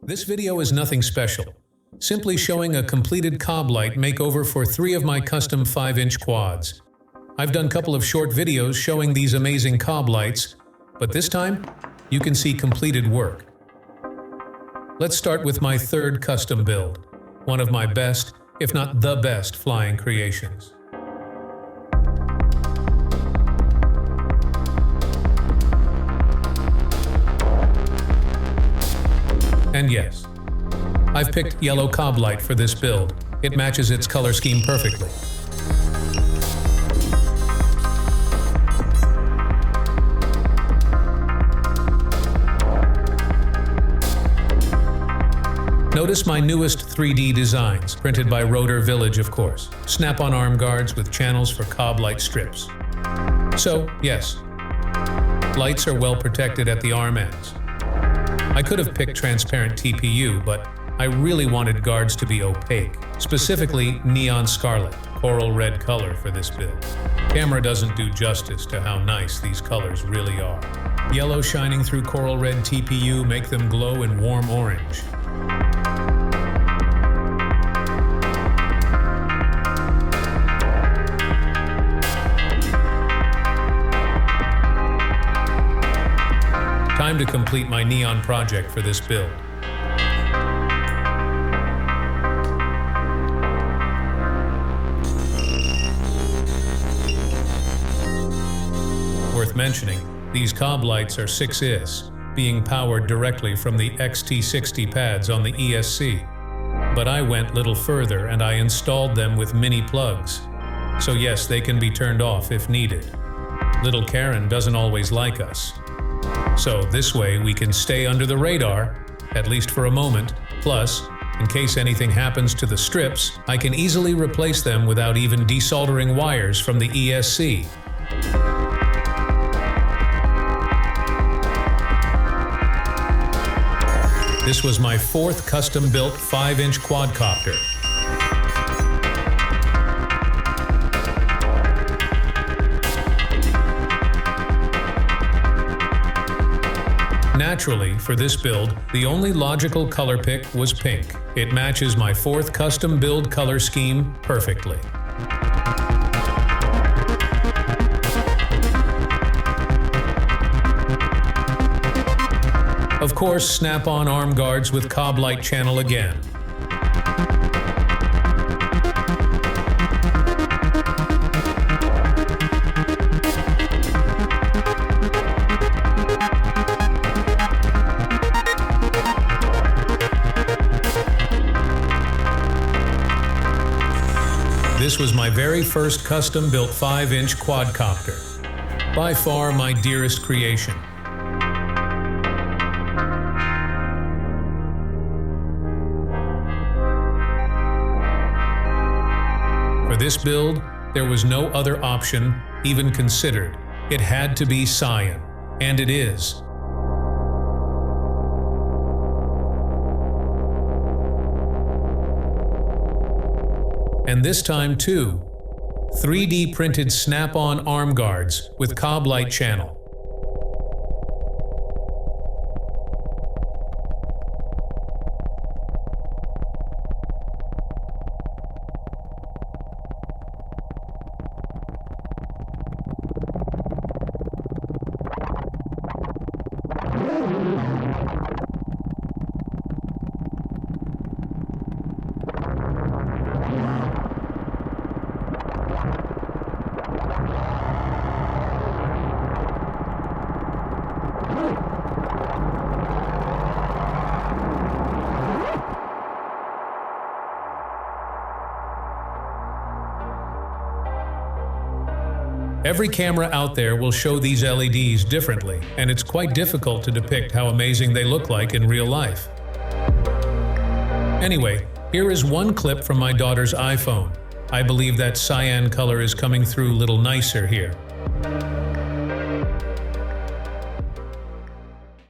This video is nothing special, simply showing a completed cob light makeover for 3 of my custom 5-inch quads. I've done a couple of short videos showing these amazing cob lights, but this time, you can see completed work. Let's start with my 3rd custom build, one of my best, if not the best, flying creations. And yes, I've picked yellow cob light for this build. It matches its color scheme perfectly. Notice my newest 3D designs, printed by Rotor Village, of course. Snap-on arm guards with channels for cob light strips. So, yes, lights are well protected at the arm ends. I could have picked transparent TPU, but I really wanted guards to be opaque, specifically neon scarlet, coral red color for this build. Camera doesn't do justice to how nice these colors really are. Yellow shining through coral red TPU make them glow in warm orange. Time to complete my neon project for this build. Worth mentioning, these cob lights are 6IS, being powered directly from the XT60 pads on the ESC. But I went a little further and I installed them with mini plugs. So yes, they can be turned off if needed. Little Karen doesn't always like us. So this way we can stay under the radar, at least for a moment. Plus, in case anything happens to the strips, I can easily replace them without even desoldering wires from the ESC. This was my 4th custom-built 5-inch quadcopter. Naturally, for this build, the only logical color pick was pink. It matches my 4th custom build color scheme perfectly. Of course, snap-on arm guards with cob light channel again. This was my very first custom-built 5-inch quadcopter. By far my dearest creation. For this build, there was no other option even considered. It had to be cyan, and it is. And this time too, 3D printed snap-on arm guards with cob light channel. Every camera out there will show these LEDs differently, and it's quite difficult to depict how amazing they look like in real life. Anyway, here is one clip from my daughter's iPhone. I believe that cyan color is coming through a little nicer here.